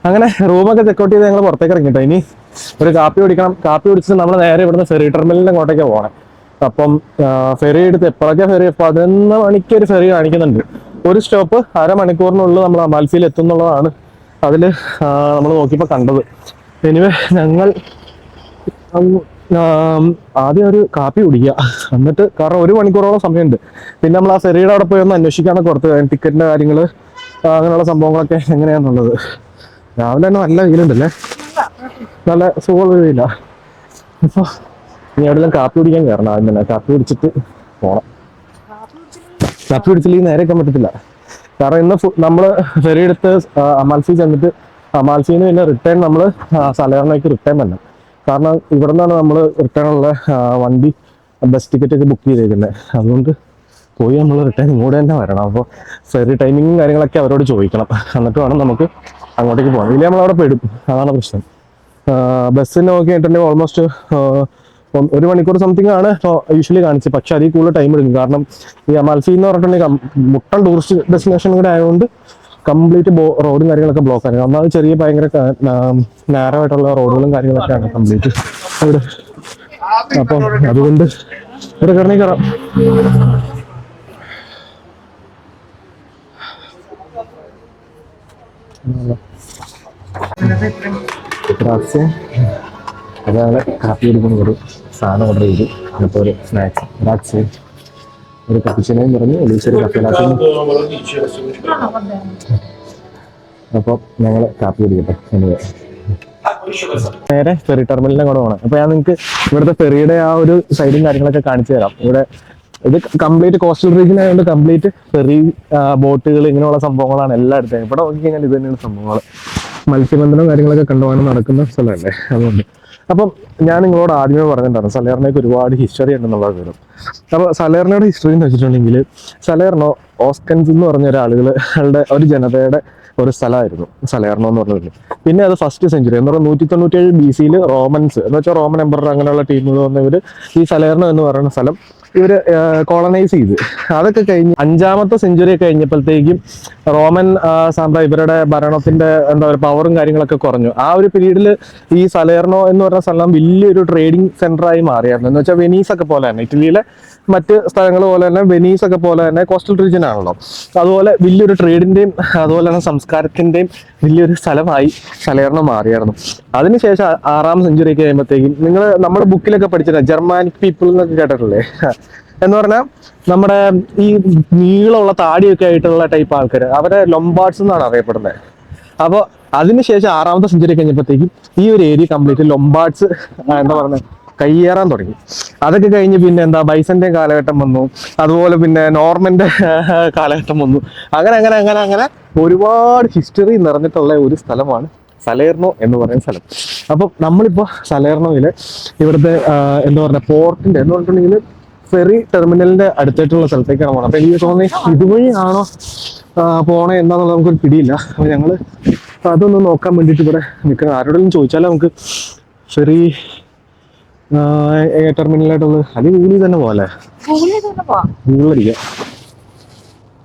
അങ്ങനെ റൂമൊക്കെ ചെക്കൗട്ട് ചെയ്ത് ഞങ്ങൾ പുറത്തേക്ക് ഇറങ്ങിട്ടോ. ഇനി ഒരു കാപ്പി കുടിക്കണം. കാപ്പി കുടിച്ചിട്ട് നമ്മൾ നേരെ ഇവിടുന്ന് ഫെറി ടെർമിനലിന്റെ അങ്ങോട്ടേക്ക് പോകണം. അപ്പം ഫെറി എടുത്ത് എപ്പോഴൊക്കെ ഫെറി 11 മണിക്ക് ഒരു ഫെറി കാണിക്കുന്നുണ്ട്. ഒരു സ്റ്റോപ്പ് അരമണിക്കൂറിനുള്ളിൽ നമ്മൾ അമാൽഫിയിൽ എത്തും എന്നുള്ളതാണ് അതിൽ നമ്മൾ നോക്കിയപ്പോൾ കണ്ടത്. എനിവേ ഞങ്ങൾ ആദ്യം ഒരു കാപ്പി കുടിക്കുക, എന്നിട്ട് കാരണം 1 മണിക്കൂറോളം സമയമുണ്ട്. പിന്നെ നമ്മൾ ആ ഫെറിയുടെ അവിടെ പോയി ഒന്ന് അന്വേഷിക്കാനൊക്കെ കൊടുത്തു ടിക്കറ്റിന്റെ കാര്യങ്ങൾ അങ്ങനെയുള്ള സംഭവങ്ങളൊക്കെ എങ്ങനെയാണെന്നുള്ളത്. രാവിലെ തന്നെ നല്ല വെയിലുണ്ടല്ലേ, നല്ല സുഖമുള്ള വെയില. അപ്പൊ ഇനി എവിടെയെങ്കിലും കാപ്പി കുടിക്കാൻ കയറണം. ആദ്യം തന്നെ കാപ്പി കുടിച്ചിട്ട് പോണം. കാപ്പി കുടിച്ചില്ലെങ്കിൽ നേരെ വെക്കാൻ പറ്റത്തില്ല. കാരണം ഇന്ന് നമ്മള് ഫെറി എടുത്ത് അമാൽഫി ചെന്നിട്ട് അമാൽഫിന്ന് പിന്നെ റിട്ടേൺ നമ്മൾ സലേർണയ്ക്ക് റിട്ടേൺ തന്നെ. കാരണം ഇവിടെ നിന്നാണ് നമ്മൾ റിട്ടേൺ ഉള്ള വണ്ടി ബസ് ടിക്കറ്റ് ഒക്കെ ബുക്ക് ചെയ്തേക്കുന്നത്. അതുകൊണ്ട് പോയി നമ്മൾ റിട്ടേൺ ഇങ്ങോട്ട് തന്നെ വരണം. അപ്പോൾ ഫെറി ടൈമിങ്ങും കാര്യങ്ങളൊക്കെ അവരോട് ചോദിക്കണം, എന്നിട്ട് വേണം നമുക്ക് അങ്ങോട്ടേക്ക് പോകാം. ഇല്ലേ നമ്മളവിടെ പെടും, അതാണ് പ്രശ്നം. ബസ്സിന് നോക്കിയിട്ടുണ്ടെങ്കിൽ ഓൾമോസ്റ്റ് 1 മണിക്കൂർ സംതിങ് ആണ് യൂഷ്വലി കാണിച്ചത്. പക്ഷെ അതിൽ കൂടുതൽ ടൈം എടുക്കും. കാരണം ഈ അമാൽഫി എന്ന് പറഞ്ഞിട്ടുണ്ടെങ്കിൽ മുട്ടൻ ടൂറിസ്റ്റ് ഡെസ്റ്റിനേഷൻ കൂടെ ആയതുകൊണ്ട് കംപ്ലീറ്റ് റോഡും കാര്യങ്ങളൊക്കെ ബ്ലോക്ക് ആണ്. ഒന്നാമത് ചെറിയ ഭയങ്കര നാരോ ആയിട്ടുള്ള റോഡുകളും കാര്യങ്ങളൊക്കെയാണ് കംപ്ലീറ്റ് ഇവിടെ. അപ്പം അതുകൊണ്ട് ഇവിടെ കിടന്നേ കയറാം. അതാണ് കാപ്പി കുടിക്കുന്ന ഒരു സാധനം ഓർഡർ ചെയ്തു. അപ്പോൾ ഒരു സ്നാക്സ് റാക്സ് ഒരു കപ്പിച്ചിനെയും പറഞ്ഞു ഒളിച്ചൊരു കപ്പലാക്കും. അപ്പോൾ ഞങ്ങൾ കാപ്പി കുടിക്കട്ടെ. നേരെ ഫെറി ടെർമിനലിനെ കൂടെ പോകണം. അപ്പൊ ഞാൻ നിങ്ങൾക്ക് ഇവിടുത്തെ ഫെറിയുടെ ആ ഒരു സൈഡും കാര്യങ്ങളൊക്കെ കാണിച്ചു തരാം. ഇവിടെ ഇത് കംപ്ലീറ്റ് കോസ്റ്റൽ റീജിയൻ ആയതുകൊണ്ട് കംപ്ലീറ്റ് ഫെറി ബോട്ടുകൾ ഇങ്ങനെയുള്ള സംഭവങ്ങളാണ് എല്ലാം എടുത്തത്. ഇവിടെ നോക്കിക്കഴിഞ്ഞാൽ ഇത് തന്നെയാണ് സംഭവങ്ങൾ. മത്സ്യബന്ധനം കാര്യങ്ങളൊക്കെ കണ്ടുപോകാൻ നടക്കുന്ന സ്ഥലമല്ലേ, അതുകൊണ്ട്. അപ്പം ഞാൻ നിങ്ങളോട് ആദ്യമേ പറഞ്ഞിട്ടുണ്ടായിരുന്നു സലേർണയ്ക്ക് ഒരുപാട് ഹിസ്റ്ററി ഉണ്ടെന്നുള്ളത് വരും. അപ്പോൾ സലേർണയുടെ ഹിസ്റ്ററി എന്ന് വെച്ചിട്ടുണ്ടെങ്കിൽ സലേർണോ ഓസ്കൻസ് എന്ന് പറഞ്ഞ ഒരാളുകളുടെ ഒരു ജനതയുടെ ഒരു സ്ഥലമായിരുന്നു സലേർണോ എന്ന് പറഞ്ഞത്. പിന്നെ അത് ഫസ്റ്റ് സെഞ്ചുറി എന്ന് പറഞ്ഞാൽ 197 BC റോമൻസ് എന്ന് വെച്ചാൽ റോമൻ എംപറർ അങ്ങനെയുള്ള ടീമുകൾ വന്നവർ ഈ സലേർണോ എന്ന് പറയുന്ന സ്ഥലം ഇവര് കോളനൈസ് ചെയ്ത്. അതൊക്കെ കഴിഞ്ഞ് 5ാമത്തെ സെഞ്ചുറി കഴിഞ്ഞപ്പോഴത്തേക്കും റോമൻ ഇവരുടെ ഭരണത്തിന്റെ എന്താ പറയുക പവറും കാര്യങ്ങളൊക്കെ കുറഞ്ഞു. ആ ഒരു പീരീഡിൽ ഈ സലേർണോ എന്ന് പറഞ്ഞ സ്ഥലം വലിയൊരു ട്രേഡിംഗ് സെന്ററായി മാറിയായിരുന്നു. എന്ന് വെച്ചാൽ വെനീസ് ഒക്കെ പോലെ തന്നെ, ഇറ്റലിയിലെ മറ്റ് സ്ഥലങ്ങൾ പോലെ തന്നെ വെനീസ് ഒക്കെ പോലെ തന്നെ കോസ്റ്റൽ റീജിയൻ ആണല്ലോ. അതുപോലെ വലിയൊരു ട്രേഡിന്റെയും അതുപോലെ തന്നെ സംസ്കാരത്തിന്റെയും വലിയൊരു സ്ഥലമായി സലേർണോ മാറിയായിരുന്നു. അതിനുശേഷം 6ാം സെഞ്ചുറി കഴിയുമ്പോഴത്തേക്കും നിങ്ങൾ നമ്മുടെ ബുക്കിലൊക്കെ പഠിച്ചില്ല ജർമാനിക് പീപ്പിൾ എന്നൊക്കെ കേട്ടിട്ടില്ലേ? എന്ന് പറഞ്ഞാൽ നമ്മുടെ ഈ നീളമുള്ള താടിയൊക്കെ ആയിട്ടുള്ള ടൈപ്പ് ആൾക്കാർ, അവരെ ലൊംബാർഡ്സ് എന്നാണ് അറിയപ്പെടുന്നത്. അപ്പോൾ അതിനുശേഷം 6ാമത്തെ സെഞ്ചുറി കഴിഞ്ഞപ്പോഴത്തേക്കും ഈ ഒരു ഏരിയ കംപ്ലീറ്റ് ലൊംബാർഡ്സ് എന്താ പറയുന്നത് കയ്യേറാൻ തുടങ്ങി. അതൊക്കെ കഴിഞ്ഞ് പിന്നെ എന്താ ബൈസന്റെ കാലഘട്ടം വന്നു, അതുപോലെ പിന്നെ നോർമന്റെ കാലഘട്ടം വന്നു. അങ്ങനെ അങ്ങനെ അങ്ങനെ അങ്ങനെ ഒരുപാട് ഹിസ്റ്ററി നിറഞ്ഞിട്ടുള്ള ഒരു സ്ഥലമാണ് സലേർണോ എന്ന് പറയുന്ന സ്ഥലം. അപ്പം നമ്മളിപ്പോൾ സലേർണോയിലെ ഇവിടുത്തെ എന്താ പറയുക പോർട്ടിന്റെ എന്ന് പറഞ്ഞിട്ടുണ്ടെങ്കിൽ ഫെറി ടെർമിനലിന്റെ അടുത്തായിട്ടുള്ള സ്ഥലത്തേക്കാണ് പോകണം. അപ്പൊ എനിക്ക് തോന്നി ഇതുവഴി ആണോ പോണേ എന്താണെന്നുള്ളത് നമുക്കൊരു പിടിയില്ല. അപ്പൊ ഞങ്ങള് അതൊന്ന് നോക്കാൻ വേണ്ടിയിട്ട് ഇവിടെ നിൽക്കണം. ആരോടെങ്കിലും ചോദിച്ചാലോ നമുക്ക് ഫെറി ടെർമിനലായിട്ടുള്ളത് അല്ലെങ്കിൽ ഗൂഗിളിൽ തന്നെ പോലെ ഗൂഗിളടിക്കാം.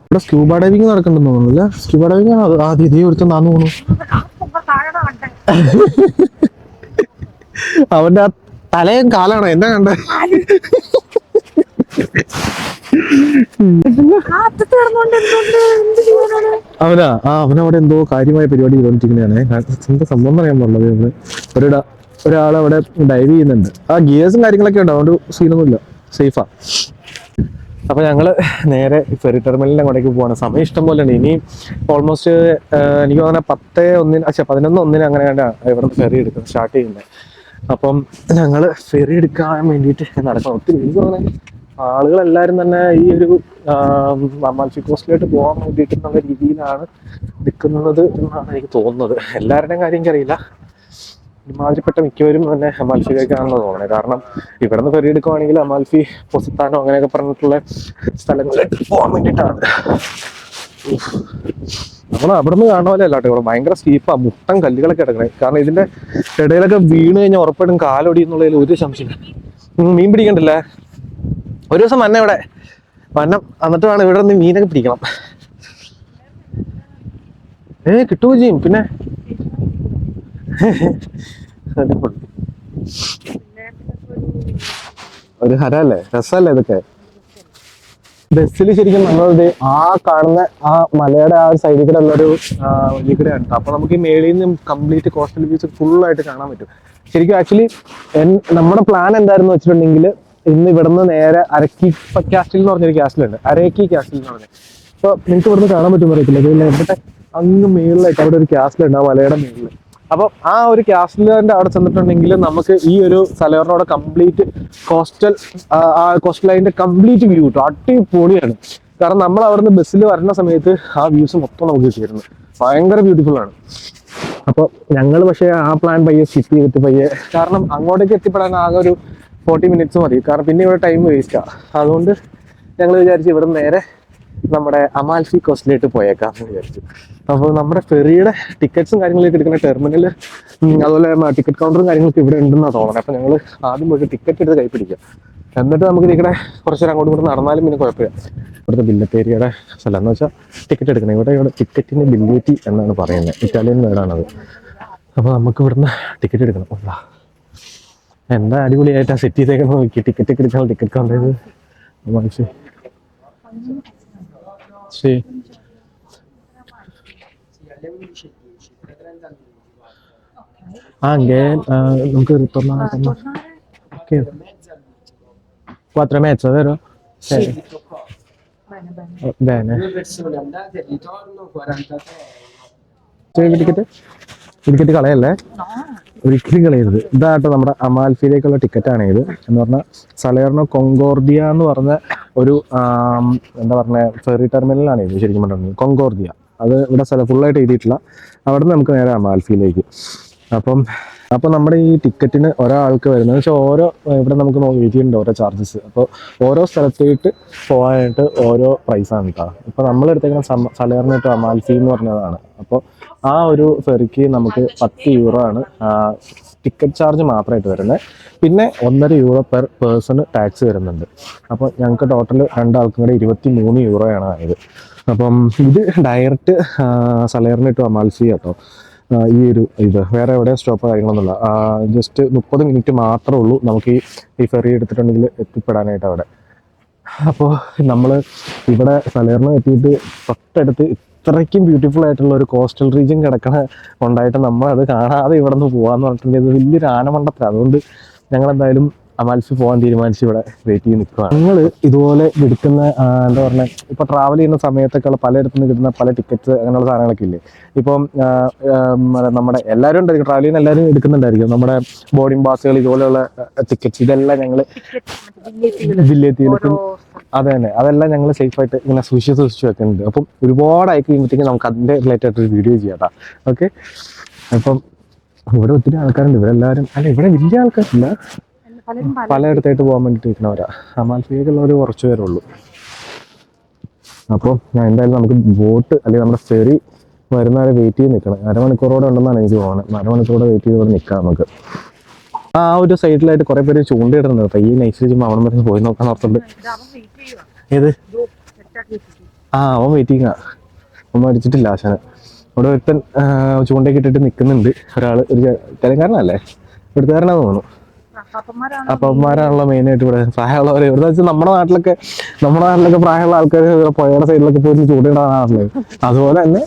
ഇവിടെ സ്ക്യൂബ ഡൈവിങ് നടക്കണ്ടെന്ന് തോന്നുന്നില്ല. സ്ക്യൂബ ഡൈവിങ് ആണ് ആദ്യം ഇതേ ഒരുത്തം താന്നു തോന്നുന്നു. അവന്റെ ആ തലയും കാലാണോ എന്നാ കണ്ടേ? അവനവിടെ എന്തോ കാര്യമായ പരിപാടി ചെയ്തോണ്ടിരിക്കുന്നതാണ്. എന്താ സംഭവം പറയാൻ പറഞ്ഞത്, ഒരാളവിടെ ഡൈവ് ചെയ്യുന്നുണ്ട്. ആ ഗിയേഴ്സും കാര്യങ്ങളൊക്കെ ഉണ്ട്, അതുകൊണ്ട് സീനൊന്നുമില്ല, സേഫാ. അപ്പൊ ഞങ്ങള് നേരെ ഫെറി ടെർമിനലിന്റെ അങ്ങോട്ടേക്ക് പോവാണ്. സമയം ഇഷ്ടം പോലെയാണ്. ഇനി ഓൾമോസ്റ്റ് എനിക്ക് തോന്നുന്നത് 11:01 അങ്ങനെ ഇവിടെ ഫെറി എടുക്കും സ്റ്റാർട്ട് ചെയ്യുന്നത്. അപ്പം ഞങ്ങള് ഫെറി എടുക്കാൻ വേണ്ടിയിട്ട് നടക്കണം. ഒത്തിരി എനിക്ക് തോന്നുന്നത് ആളുകളെല്ലാരും തന്നെ ഈ ഒരു അമാൽഫി കോസ്റ്റിലോട്ട് പോകാൻ വേണ്ടിയിട്ടുള്ള രീതിയിലാണ് നിൽക്കുന്നത് എന്നാണ് എനിക്ക് തോന്നുന്നത്. എല്ലാവരുടെയും കാര്യം എനിക്കറിയില്ല. ഇമാതിരിപ്പെട്ട മിക്കവരും തന്നെ അമാൽഫിയിലേക്കാണെന്ന് തോന്നുന്നത്. കാരണം ഇവിടെ നിന്ന് ഫെറി എടുക്കുവാണെങ്കിൽ അമാൽഫി പൊസിത്താനോ അങ്ങനെയൊക്കെ പറഞ്ഞിട്ടുള്ള സ്ഥലങ്ങളിലേക്ക് പോകാൻ വേണ്ടിയിട്ടാണ്. നമ്മൾ അവിടെ നിന്ന് കാണുന്ന പോലെ അല്ലാട്ടോ, ഇവിടെ ഭയങ്കര സ്റ്റീപ്പാ, മുട്ടൻ കല്ലുകളൊക്കെ കിടക്കണേ. കാരണം ഇതിന്റെ ഇടയിലൊക്കെ വീണ് കഴിഞ്ഞാൽ ഉറപ്പായിട്ടും കാലൊടി എന്നുള്ളതിൽ ഒരു സംശയം. മീൻ പിടിക്കണ്ടല്ലേ? ഒരു ദിവസം വന്നെ ഇവിടെ വന്നം, എന്നിട്ട് വേണം ഇവിടെ നിന്ന് മീനൊക്കെ പിടിക്കണം. കിട്ടുകയും ചെയ്യും. പിന്നെ അടിപൊളി. ഒരു ഹരല്ലേ, രസമല്ലേ ഇതൊക്കെ. ബസ്സിൽ ശരിക്കും നമ്മളിത് ആ കാണുന്ന ആ മലയുടെ ആ ഒരു സൈഡിൽ കൂടെ ഉള്ളൊരു വഴി കൂടെയാണ്. അപ്പൊ നമുക്ക് ഈ മേളിൽ നിന്ന് കംപ്ലീറ്റ് കോസ്റ്റൽ വ്യൂസ് ഫുൾ ആയിട്ട് കാണാൻ പറ്റും. ശരിക്കും ആക്ച്വലി നമ്മുടെ പ്ലാൻ എന്തായിരുന്നു വെച്ചിട്ടുണ്ടെങ്കിൽ ഇന്ന് ഇവിടുന്ന് നേരെ അരക്കി കാസ്റ്റിൽ എന്ന് പറഞ്ഞൊരു കാസ്റ്റിലുണ്ട്, അരക്കി കാസ്റ്റിൽ എന്ന് പറഞ്ഞത്. അപ്പൊ നിങ്ങൾക്ക് ഇവിടുന്ന് കാണാൻ പറ്റും അറിയത്തില്ല, അതുപോലെ ഇവിടെ അങ്ങ് മേളിലായിട്ട് അവിടെ ഒരു കാസ്റ്റിലുണ്ട് ആ മലയുടെ മേളിൽ. അപ്പൊ ആ ഒരു കാസ്റ്റിലിന്റെ അവിടെ ചെന്നിട്ടുണ്ടെങ്കിൽ നമുക്ക് ഈ ഒരു സലേറിനോടെ കംപ്ലീറ്റ് കോസ്റ്റൽ ലൈനിന്റെ കംപ്ലീറ്റ് വ്യൂ കിട്ടും. അടിപൊളിയാണ്. കാരണം നമ്മൾ അവിടുന്ന് ബസ്സിൽ വരുന്ന സമയത്ത് ആ വ്യൂസ് മൊത്തം നമുക്ക് കിട്ടിയിരുന്നു. ഭയങ്കര ബ്യൂട്ടിഫുൾ ആണ്. അപ്പൊ ഞങ്ങൾ പക്ഷേ ആ പ്ലാൻ പയ്യെ സ്കിപ്പ് ചെയ്തിട്ട് പയ്യെ, കാരണം അങ്ങോട്ടേക്ക് എത്തിപ്പെടാൻ ആകെ ഒരു 40 മിനിറ്റ്സ് മതി. കാരണം പിന്നെ ഇവിടെ ടൈം വേസ്റ്റാ. അതുകൊണ്ട് ഞങ്ങൾ വിചാരിച്ചു ഇവിടെ നേരെ നമ്മുടെ അമാൽഫി കോസ്റ്റിലേക്ക് പോയേക്കാം എന്ന് വിചാരിച്ചു. അപ്പോൾ നമ്മുടെ ഫെറിയുടെ ടിക്കറ്റ്സും കാര്യങ്ങളൊക്കെ എടുക്കുന്ന ടെർമിനൽ, അതുപോലെ ടിക്കറ്റ് കൗണ്ടറും കാര്യങ്ങളൊക്കെ ഇവിടെ ഉണ്ടെന്നാണ് തോന്നുന്നത്. അപ്പോൾ ഞങ്ങൾ ആദ്യം പോയിട്ട് ടിക്കറ്റ് എടുത്ത് കൈപ്പിടിക്കാം. എന്നിട്ട് നമുക്ക് ഇവിടെ കുറച്ചേരം അങ്ങോട്ടും കൂടെ നടന്നാലും പിന്നെ കുഴപ്പമില്ല. ഇവിടുത്തെ ബില്ലത്തേരിയുടെ സ്ഥലം എന്ന് വെച്ചാൽ ടിക്കറ്റ് എടുക്കണം. ഇവിടെ ടിക്കറ്റിന് ബില്ലേറ്റി എന്നാണ് പറയുന്നത്, ഇറ്റാലിയൻ വേർഡാണത്. അപ്പോൾ നമുക്ക് ഇവിടുന്ന് ടിക്കറ്റ് എടുക്കണം. എന്താ അടിപൊളിയായിട്ടാണ് സെറ്റ് ചെയ്തേക്കുന്നത് നോക്കി. ടിക്കറ്റ് ഒക്കെ എടുക്കാൻ ടിക്കറ്റ് കൗണ്ടറിൽ മനസ്സിൽ Sì. Anche നമുക്ക് ritornare che 4:30, vero? Sì. Bene. 2 persone andate e ritorno 43 ticket ticket കളയല്ലേ, ഒരിക്കലും കളയരുത്. ഇതാട്ടോ നമ്മുടെ അമാൽഫിയിലേക്കുള്ള ടിക്കറ്റാണ് ഇത്. എന്ന് പറഞ്ഞാൽ സലേർണോ കൊങ്കോർദിയ എന്ന് പറഞ്ഞ ഒരു എന്താ പറഞ്ഞ ഫെറി ടെർമിനലാണ് ഇത് ശരിക്കും പറഞ്ഞിട്ടുണ്ടെങ്കിൽ. കൊങ്കോർദിയ അത് ഇവിടെ ഫുള്ളായിട്ട് എഴുതിയിട്ടില്ല. അവിടെ നിന്ന് നമുക്ക് നേരെ അമാൽഫിയിലേക്ക്. അപ്പം നമ്മുടെ ഈ ടിക്കറ്റിന് ഒരാൾക്ക് വരുന്നത് വെച്ചാൽ ഓരോ ഇവിടെ നമുക്ക് എഴുതിയിട്ടുണ്ട് ഓരോ ചാർജസ്. അപ്പോൾ ഓരോ സ്ഥലത്തേക്ക് പോകാനായിട്ട് ഓരോ പ്രൈസാണ് കേട്ടോ. ഇപ്പോൾ നമ്മളെടുത്തേക്കുന്ന സലേർണോ ടു അമാൽഫി എന്ന് പറഞ്ഞതാണ്. അപ്പോൾ ആ ഒരു ഫെറിക്ക് നമുക്ക് 10 യൂറോ ആണ് ടിക്കറ്റ് ചാർജ് മാത്രമായിട്ട് വരുന്നത്. പിന്നെ 1.5 യൂറോ പെർ പേഴ്സണ് ടാക്സ് വരുന്നുണ്ട്. അപ്പോൾ ഞങ്ങൾക്ക് ടോട്ടൽ രണ്ടാൾക്കും കൂടെ 23 യൂറോയാണ് ആയത്. അപ്പം ഇത് ഡയറക്റ്റ് സലേർണോ ടു അമാൽഫി കേട്ടോ. ഈ ഒരു ഇത് വേറെ എവിടെ സ്റ്റോപ്പ് കാര്യങ്ങളൊന്നുമില്ല. ജസ്റ്റ് 30 മിനിറ്റ് മാത്രമേ ഉള്ളൂ നമുക്ക് ഈ ഫെറി എടുത്തിട്ടുണ്ടെങ്കിൽ എത്തിപ്പെടാനായിട്ട് അവിടെ. അപ്പോൾ നമ്മൾ ഇവിടെ സലേർണോ എത്തിയിട്ട് തൊട്ടടുത്ത് ഇത്രയ്ക്കും ബ്യൂട്ടിഫുൾ ആയിട്ടുള്ള ഒരു കോസ്റ്റൽ റീജിയൻ കിടക്കണ ഉണ്ടായിട്ട് നമ്മളത് കാണാതെ ഇവിടെ നിന്ന് പോകാമെന്ന് പറഞ്ഞിട്ടുണ്ടെങ്കിൽ ഇത് വലിയൊരു ആനമണ്ടത്തിലാണ്. അതുകൊണ്ട് ഞങ്ങൾ എന്തായാലും അമാൽഫി പോകാൻ തീരുമാനിച്ച് ഇവിടെ വെയിറ്റ് ചെയ്ത് നിൽക്കുകയാണ്. ഞങ്ങൾ ഇതുപോലെ എടുക്കുന്ന എന്താ പറയുക, ഇപ്പോൾ ട്രാവൽ ചെയ്യുന്ന സമയത്തൊക്കെയുള്ള പലയിടത്തു നിന്ന് കിട്ടുന്ന പല ടിക്കറ്റ്സ് അങ്ങനെയുള്ള സാധനങ്ങളൊക്കെ ഇല്ലേ. ഇപ്പം നമ്മുടെ എല്ലാവരും ഉണ്ടായിരിക്കും, ട്രാവൽ ചെയ്യുന്ന എല്ലാവരും എടുക്കുന്നുണ്ടായിരിക്കും നമ്മുടെ ബോർഡിംഗ് പാസുകൾ, ഇതുപോലെയുള്ള ടിക്കറ്റ്സ്. ഇതെല്ലാം ഞങ്ങൾ ജില്ലയെത്തിയിലും അത് തന്നെ അതെല്ലാം ഞങ്ങൾ സേഫായിട്ട് ഇങ്ങനെ സൂക്ഷിച്ച് വെക്കുന്നുണ്ട്. അപ്പം ഒരുപാടായി കഴിയുമ്പോഴത്തേക്കും നമുക്ക് അതിൻ്റെ റിലേറ്റഡ് ഒരു വീഡിയോ ചെയ്യാം. ഓക്കെ. അപ്പം ഇവിടെ ഒത്തിരി ആൾക്കാരുണ്ട്. ഇവരെല്ലാവരും ഇവിടെ വലിയ ആൾക്കാരില്ല, പലയിടത്തായിട്ട് പോകാൻ വേണ്ടിയിട്ട് ഇരിക്കണവരാ. അമാൽഫിയിലുള്ളവർ കുറച്ച് പേരേ ഉള്ളൂ. അപ്പോൾ ഞാൻ എന്തായാലും നമുക്ക് ബോട്ട് അല്ലെങ്കിൽ നമ്മുടെ ഫെറി വരുന്നവരെ വെയിറ്റ് ചെയ്ത് നിൽക്കണം. അരമണിക്കൂറോടെ ഉണ്ടെന്നാണ് എനിക്ക് തോന്നുന്നത്. അരമണിക്കൂറോടെ വെയിറ്റ് ചെയ്ത് ഇവിടെ നിൽക്കാം നമുക്ക്. ആ ഒരു സൈഡിലായിട്ട് കുറെ പേര് ചൂണ്ടിയിടുന്നത്. അപ്പം ഈ നൈറ്റ് ചുമ്മാ അവിടെ വരെ പോയി നോക്കാൻ ഓർത്തുണ്ട്. ഏത് അവൻ വെയിറ്റിംഗാ, ഒന്നും അടിച്ചിട്ടില്ല ആശാന്. അവിടെ ഒരുത്തൻ ചൂണ്ടയൊക്കെ ഇട്ടിട്ട് നിൽക്കുന്നുണ്ട്. ഒരാൾ ഒരു തെലങ്കാനല്ലേ, ഇവിടുത്തുകാരനാന്ന് തോന്നുന്നു. അപ്പന്മാരാണല്ലോ മെയിനായിട്ട് ഇവിടെ പ്രായമുള്ളവർ. ഇവിടെ വെച്ചാൽ നമ്മുടെ നാട്ടിലൊക്കെ പ്രായമുള്ള ആൾക്കാർ പുഴയുടെ സൈഡിലൊക്കെ പോയി ചൂണ്ടിടാനാണല്ലോ. അതുപോലെ തന്നെ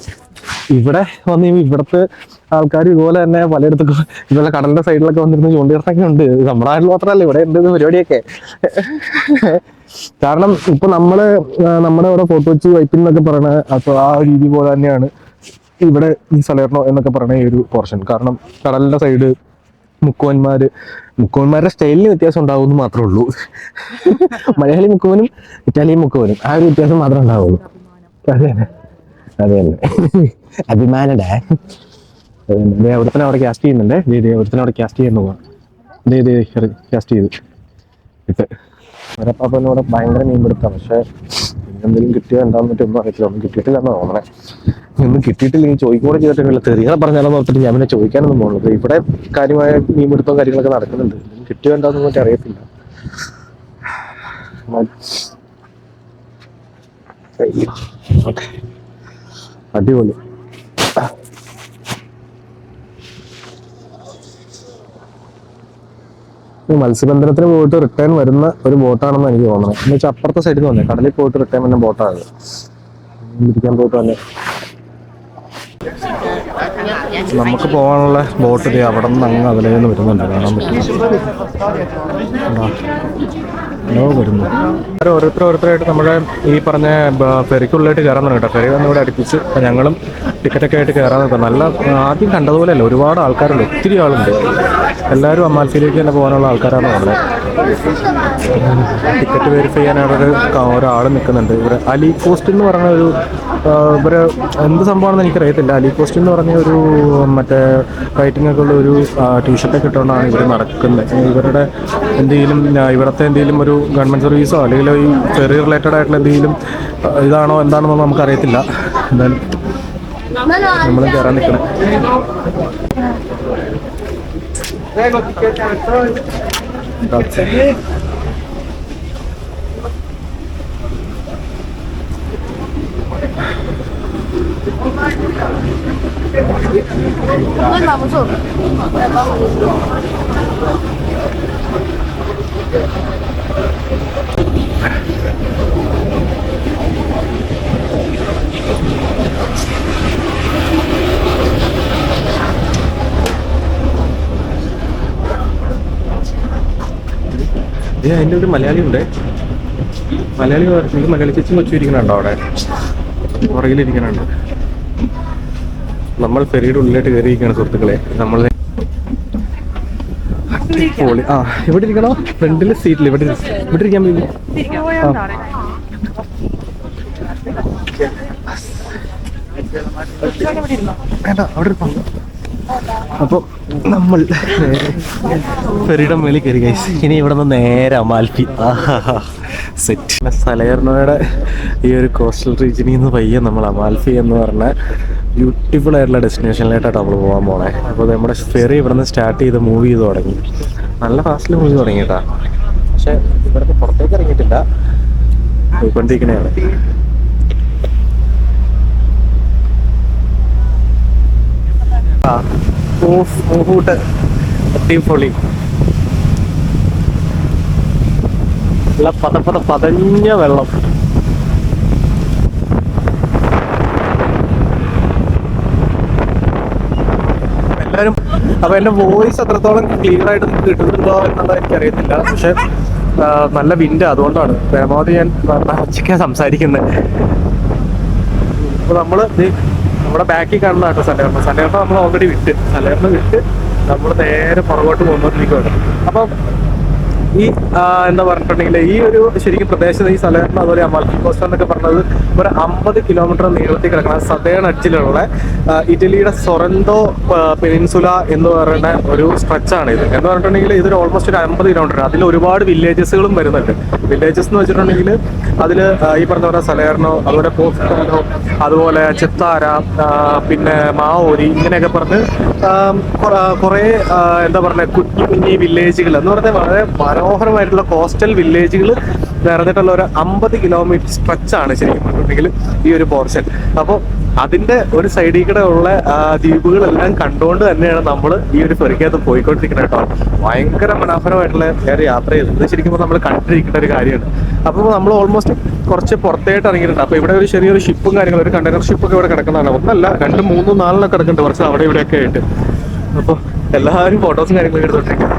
ഇവിടെ വന്ന് ഇവിടുത്തെ ആൾക്കാർ ഇതുപോലെ തന്നെ പലയിടത്തൊക്കെ ഇതുപോലെ കടലിന്റെ സൈഡിലൊക്കെ വന്നിരുന്ന് ചൂണ്ടിയിടത്തൊക്കെ ഉണ്ട്. നമ്മുടെ നാട്ടിൽ മാത്രമല്ല, ഇവിടെ ഉണ്ട് പരിപാടിയൊക്കെ. കാരണം ഇപ്പൊ നമ്മുടെ ഇവിടെ ഫോർട്ട് കൊച്ചി വൈപ്പിൻ എന്നൊക്കെ പറയണ അപ്പൊ ആ രീതി പോലെ തന്നെയാണ് ഇവിടെ ഈ സലേർണോ എന്നൊക്കെ പറയണ ഈ ഒരു പോർഷൻ. കാരണം കടലിന്റെ സൈഡ് മുക്കുവന്മാരുടെ സ്റ്റൈലിന് വ്യത്യാസം ഉണ്ടാവുമെന്ന് മാത്രമേ ഉള്ളൂ. മലയാളി മുക്കുവനും ഇറ്റാലിയൻ മുക്കുവനും ആ ഒരു വ്യത്യാസം മാത്രമേ ഉണ്ടാവുള്ളൂ. അതെ തന്നെ അഭിമാനടാ. അവിടെ കാസ്റ്റ് ചെയ്യുന്നുണ്ട്. അവിടെ കാസ്റ്റ് ചെയ്യുന്ന പോവാം. കാസ്റ്റ് ചെയ്തു ഇട്ട് അവരപ്പാപ്പനോടെ ഭയങ്കര മീൻപിടുത്താണ്. പക്ഷെ എന്തെങ്കിലും കിട്ടിയോ എന്താന്ന് പറ്റൊന്നും അറിയത്തില്ല. ഒന്നും കിട്ടിയിട്ടില്ലെന്ന് തോന്നണേ. ഒന്നും കിട്ടിയിട്ടില്ലെങ്കിൽ ചോദിക്കൂടെ ചെയ്തിട്ടില്ല. തെറികളെ പറഞ്ഞാലെന്ന് ഓർത്തിട്ട് ഞാൻ പിന്നെ ചോദിക്കാനൊന്നും പോകുന്നത്. ഇവിടെ കാര്യമായ മീൻപിടുത്തവും കാര്യങ്ങളൊക്കെ നടക്കുന്നുണ്ട്. കിട്ടിയോ എന്താണെന്ന് പറ്റി അറിയത്തില്ല. അടിപൊളി. മത്സ്യബന്ധനത്തിന് പോയിട്ട് റിട്ടേൺ വരുന്ന ഒരു ബോട്ടാണെന്ന് എനിക്ക് തോന്നുന്നത്. എന്ന് വെച്ചാൽ അപ്പുറത്തെ സൈഡിൽ നിന്ന് വന്നേ, കടലിൽ പോയിട്ട് റിട്ടേൺ വരുന്ന ബോട്ടാണ് ഇരിക്കാൻ പോയിട്ട് വന്നെ. നമുക്ക് പോകാനുള്ള ബോട്ട് അവിടെ നിന്ന് അങ്ങ് അതിലേ നിന്ന് വരുന്നുണ്ട്, കാണാൻ പറ്റും. വരുന്നു ഓരോരുത്തരായിട്ട് നമ്മുടെ ഈ പറഞ്ഞ ഫെറിക്കുള്ളിലായിട്ട് കയറാൻ തുടങ്ങി കേട്ടോ. ഫെറി വന്ന് ഇവിടെ അടുപ്പിച്ച് ഞങ്ങളും ടിക്കറ്റൊക്കെ ആയിട്ട് കയറാൻ നോക്കാം. നല്ല ആദ്യം കണ്ടതുപോലെയല്ല, ഒരുപാട് ആൾക്കാരുണ്ട്, ഒത്തിരി ആളുണ്ട്. എല്ലാവരും അമാൽഫിയിലേക്ക് തന്നെ പോകാനുള്ള ആൾക്കാരാണ് ഉള്ളത്. ടിക്കറ്റ് വെരിഫൈ ചെയ്യാനായിട്ട് ഒരാൾ നിൽക്കുന്നുണ്ട്. ഇവിടെ അലി കോസ്റ്റ് എന്ന് പറഞ്ഞ ഒരു ഇവര് എന്ത് സംഭവമാണെന്ന് എനിക്കറിയത്തില്ല. അലി കോസ്റ്റ് എന്ന് പറഞ്ഞ ഒരു മറ്റേ റൈറ്റിംഗ് ഒക്കെ ഉള്ള ഒരു ടീഷർട്ടൊക്കെ ഇട്ടുകൊണ്ടാണ് ഇവർ നടക്കുന്നത്. ഇവരുടെ എന്തെങ്കിലും ഇവിടുത്തെ എന്തെങ്കിലും ഒരു ഗവൺമെൻറ് സർവീസോ അല്ലെങ്കിൽ ഈ ഫെറി റിലേറ്റഡ് ആയിട്ടുള്ള എന്തെങ്കിലും ഇതാണോ എന്താണെന്നൊന്നും നമുക്കറിയത്തില്ല. എന്തായാലും നമ്മൾ കയറാൻ നിൽക്കണം. അതിൻ്റെ ഒരു മലയാളി ഉണ്ട്. മലയാളി എനിക്ക് മലയാളി ചേച്ചി കൊച്ചു ഇരിക്കണുണ്ടോ അവിടെ പുറകിലിരിക്കണുണ്ട്. നമ്മൾ ഫെറിയുടെ ഉള്ളിലായിട്ട് കയറിയിരിക്കുകയാണ് സുഹൃത്തുക്കളെ. നമ്മൾ ഇവിടെ ഇരിക്കണോ? ഫ്രണ്ടിലെ സീറ്റിൽ ഇവിടെ ഇരിക്കാൻ വേണ്ടി വേണ്ട, അവിടെ ഇരിക്കാം. അപ്പോൾ നമ്മൾ ഫെറിയുടെ മേളിൽ കയറി ഗൈസ്. ഇനി ഇവിടെ നിന്ന് നേരെ അമാൽഫി. സെറ്റ്. സലേർണോയുടെ ഈ ഒരു കോസ്റ്റൽ റീജിയനിൽ നിന്ന് പയ്യെ നമ്മൾ അമാൽഫി എന്ന് പറഞ്ഞ ബ്യൂട്ടിഫുൾ ആയിട്ടുള്ള ഡെസ്റ്റിനേഷനിലായിട്ടാണ് നമ്മൾ പോകാൻ പോണേ. അപ്പോൾ നമ്മുടെ ഫെറി ഇവിടെ നിന്ന് സ്റ്റാർട്ട് ചെയ്ത് മൂവ് ചെയ്ത് തുടങ്ങി. നല്ല ഫാസ്റ്റിൽ മൂവ് തുടങ്ങി കേട്ടാ. പക്ഷെ ഇവിടുന്ന് പുറത്തേക്ക് ഇറങ്ങിയിട്ടില്ല, പോയിക്കൊണ്ടിരിക്കണേയാണ്. അടിപൊളി നല്ല പതഞ്ഞ വെള്ളം. എല്ലാവരും അപ്പൊ എന്റെ വോയിസ് അത്രത്തോളം ക്ലിയർ ആയിട്ട് കിട്ടുന്നുണ്ടോ എന്നുള്ളത് എനിക്കറിയത്തില്ല. പക്ഷെ നല്ല വിൻഡ്, അതുകൊണ്ടാണ് പരമാവധി ഞാൻ ഉച്ചയ്ക്കാണ് സംസാരിക്കുന്നത്. അപ്പൊ നമ്മള് നമ്മുടെ ബാക്കിൽ കാണുന്ന കേട്ടോ സലേർണ നമ്മൾ ഓൾറെഡി സലേർണ വിട്ട് നമ്മൾ നേരെ പുറകോട്ട് പോകുന്നോണ്ടിരിക്കുകയാണ്. അപ്പം ഈ എന്താ പറഞ്ഞിട്ടുണ്ടെങ്കിൽ ഈ ഒരു ശരിക്കും പ്രദേശത്ത് ഈ സലേർണ അതുപോലെ അമാൽഫി കോസ്റ്റ് എന്നൊക്കെ പറഞ്ഞത് ഒരു 50 കിലോമീറ്റർ നീളത്തിൽ കിടക്കുന്ന സദേൺ അഡ്ജിലുള്ള ഇറ്റലിയുടെ സൊറന്തോ പെനിൻസുല എന്ന് പറയുന്ന ഒരു സ്ട്രെച്ചാണ് ഇത്. എന്ന് പറഞ്ഞിട്ടുണ്ടെങ്കിൽ ഇതൊരു ഓൾമോസ്റ്റ് ഒരു 50 കിലോമീറ്റർ. അതിൽ ഒരുപാട് വില്ലേജസുകളും വരുന്നുണ്ട്. വില്ലേജസ് എന്ന് വെച്ചിട്ടുണ്ടെങ്കിൽ അതിൽ ഈ പറഞ്ഞ പോലെ സലേർണോ, അതുപോലെ പോസ്റ്റാനോ, അതുപോലെ ചിത്താര, പിന്നെ മാവോരി, ഇങ്ങനെയൊക്കെ പറഞ്ഞ് കുറേ എന്താ പറയുക കുഞ്ഞി വില്ലേജുകൾ എന്ന് പറഞ്ഞാൽ വളരെ മനോഹരമായിട്ടുള്ള കോസ്റ്റൽ വില്ലേജുകൾ നിറഞ്ഞിട്ടുള്ള ഒരു 50 കിലോമീറ്റർ സ്ട്രെച്ചാണ് ശരിക്കും പറഞ്ഞിട്ടുണ്ടെങ്കിൽ ഈ ഒരു പോർഷൻ. അപ്പോൾ അതിന്റെ ഒരു സൈഡിൽ കൂടെ ഉള്ള ദ്വീപുകളെല്ലാം കണ്ടുകൊണ്ട് തന്നെയാണ് നമ്മൾ ഈ ഒരു ഫെറിക്കകത്ത് പോയിക്കൊണ്ടിരിക്കുന്നത് കേട്ടോ. ഭയങ്കര മനോഹരമായിട്ടുള്ള ഒരു യാത്ര ചെയ്തത്. ഇത് ശരിക്കും നമ്മൾ കണ്ടിരിക്കേണ്ട ഒരു കാര്യമാണ്. അപ്പോൾ നമ്മൾ ഓൾമോസ്റ്റ് കുറച്ച് പുറത്തേട്ട് ഇറങ്ങിയിട്ടുണ്ട്. അപ്പോൾ ഇവിടെ ഒരു ചെറിയൊരു ഷിപ്പും കാര്യങ്ങളും, ഒരു കണ്ടെയ്നർ ഷിപ്പൊക്കെ ഇവിടെ കിടക്കുന്നതാണ്. ഒന്നല്ല, 2, 3, 4 കിടക്കുന്നുണ്ട്, കുറച്ച് അവിടെ ഇവിടെയൊക്കെ ആയിട്ട്. അപ്പോൾ എല്ലാവരും ഫോട്ടോസും കാര്യങ്ങളൊക്കെ എടുത്തോണ്ടിരിക്കും.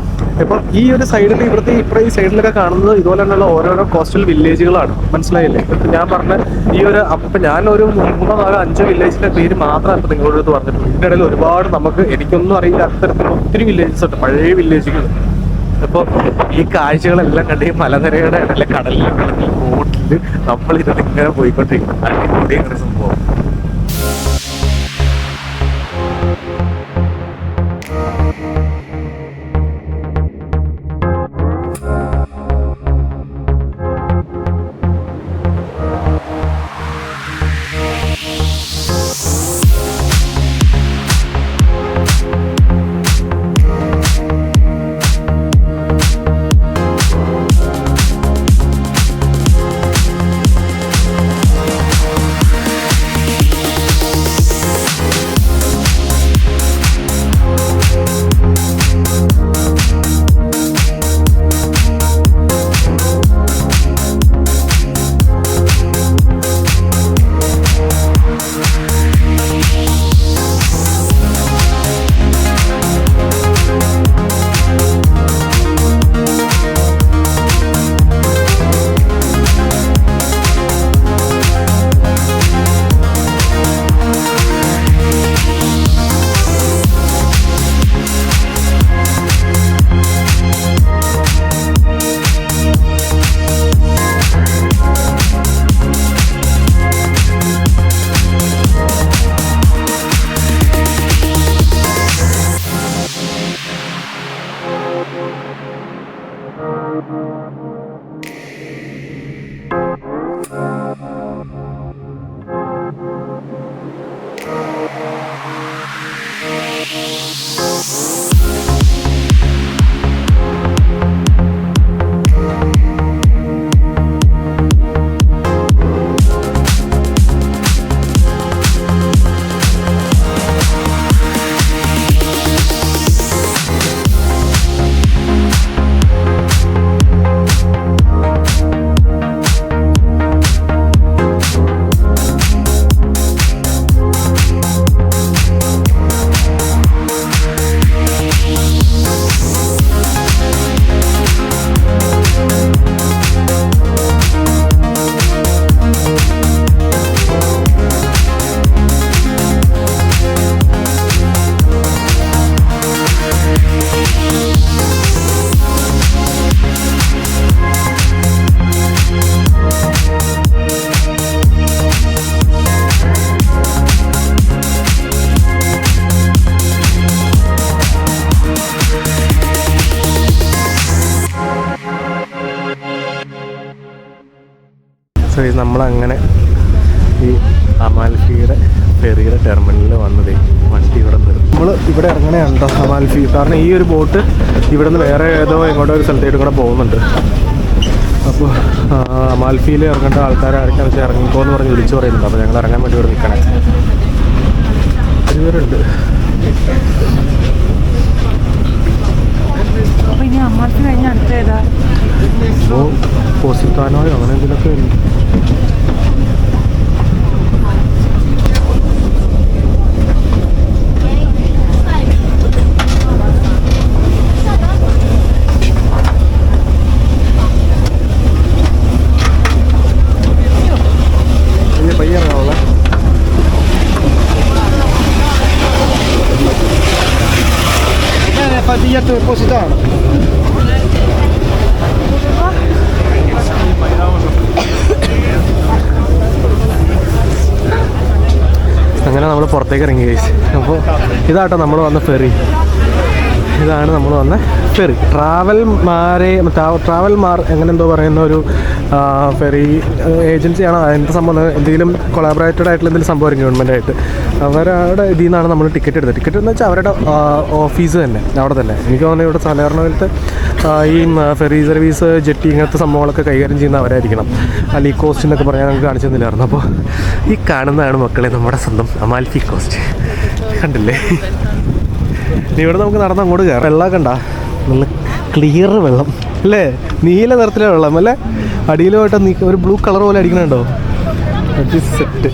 ഇപ്പം ഈ ഒരു സൈഡിൽ ഇവിടെ ഈ സൈഡിലൊക്കെ കാണുന്നത് ഇതുപോലെ തന്നെയുള്ള ഓരോരോ കോസ്റ്റൽ വില്ലേജുകളാണ്. മനസ്സിലായില്ലേ? ഇപ്പം ഞാൻ പറഞ്ഞ ഈ ഒരു അപ്പം ഞാനൊരു 3, 4, 5 വില്ലേജിന്റെ പേര് മാത്രമാണ് ഇപ്പം നിങ്ങളുടെ അടുത്ത് പറഞ്ഞിട്ടുള്ളൂ. ഇതിൻ്റെ ഇടയിൽ ഒരുപാട് എനിക്കൊന്നും അറിയില്ല അത്തരത്തിൽ ഒത്തിരി വില്ലേജസ് ഉണ്ട്, പഴയ വില്ലേജുകൾ. അപ്പോൾ ഈ കാഴ്ചകളെല്ലാം കണ്ട് ഈ മലനിരയുടെ ഇടയിലെ കടലിലെ ബോട്ടിൽ നമ്മളിത് ഇങ്ങനെ പോയിക്കൊണ്ടിരിക്കും. അടിപൊളിയാണ് സംഭവം. സോ ഇത് നമ്മളങ്ങനെ ഈ അമാൽഫിയുടെ ഫെറിയുടെ ടെർമിനലിൽ വന്നതേ വണ്ടി ഇവിടെ നിർത്തും. നമ്മൾ ഇവിടെ ഇറങ്ങണേണ്ടോ അമാൽഫി, കാരണം ഈ ഒരു ബോട്ട് ഇവിടെ നിന്ന് വേറെ ഏതോ എങ്ങോട്ടോ ഒരു സ്ഥലത്തേക്ക് കൂടെ പോകുന്നുണ്ട്. അപ്പോൾ അമാൽഫിയിൽ ഇറങ്ങേണ്ട ആൾക്കാരായിരിക്കും വെച്ചാൽ ഇറങ്ങിക്കോ എന്ന് പറഞ്ഞ് വിളിച്ചു പറയുന്നുണ്ട്. അപ്പോൾ ഞങ്ങൾ ഇറങ്ങാൻ വേണ്ടി ഇവിടെ നിൽക്കണേ. ഇവരുണ്ട്. അപ്പോൾ ഇനി അമ്മാർക്ക് കഴിഞ്ഞ അടുത്ത ഏതാ? അപ്പോൾ പോസിത്താനോയോ അങ്ങനെ എന്തെങ്കിലുമൊക്കെ ഉണ്ട്. പയ്യ ഇറങ്ങാവുള്ള Fatto Positano. അങ്ങനെ നമ്മൾ പുറത്തേക്ക് ഇറങ്ങി കഴിച്ചു. അപ്പോൾ ഇതാട്ടോ നമ്മൾ വന്ന ഫെറി. ഇതാണ് നമ്മൾ വന്ന ഫെറി. ട്രാവൽ മാർ അങ്ങനെ എന്തോ പറയുന്ന ഒരു ഫെറി ഏജൻസിയാണ്. എന്ത് സംഭവം, എന്തെങ്കിലും കൊളാബറേറ്റഡ് ആയിട്ടുള്ള എന്തെങ്കിലും സംഭവം ഗവൺമെൻറ്റായിട്ട് അവരുടെ ഇതിൽ നിന്നാണ് നമ്മൾ ടിക്കറ്റ് എടുത്തത്. ടിക്കറ്റ് എന്ന് വെച്ചാൽ അവരുടെ ഓഫീസ് തന്നെ അവിടെ തന്നെ. എനിക്ക് തോന്നുന്നത് ഇവിടെ സാധാരണത്തെ ഈ ഫെറി സർവീസ്, ജെട്ടി ഇങ്ങനത്തെ സംഭവങ്ങളൊക്കെ കൈകാര്യം ചെയ്യുന്ന അവരായിരിക്കണം. അല്ല ഈ കോസ്റ്റ് എന്നൊക്കെ പറഞ്ഞാൽ നമുക്ക് കാണിച്ചു തന്നില്ലായിരുന്നു. അപ്പോൾ ഈ കാണുന്നതാണ് മക്കളെ നമ്മുടെ സ്വന്തം അമാൽഫി കോസ്റ്റ്. കണ്ടില്ലേ? ഇവിടെ നമുക്ക് നടന്ന് അങ്ങോട്ട് കയറാം. വെള്ളം കണ്ട നല്ല ക്ലിയർ വെള്ളം അല്ലേ, നീല നിറത്തിലെ വെള്ളം അല്ലേ. അടിയിലുമായിട്ട് ഒരു ബ്ലൂ കളർ പോലെ അടിക്കണുണ്ടോ? സെറ്റ്.